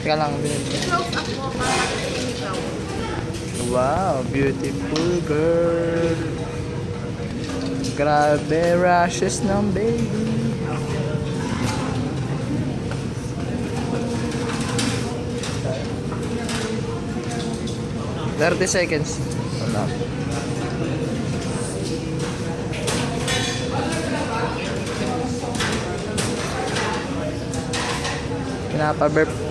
Teka lang. I-close up mo para makikita ikaw. Wow, beautiful girl. Grabe, rashes ng baby. Thirty seconds. Wala. Pinapaburp.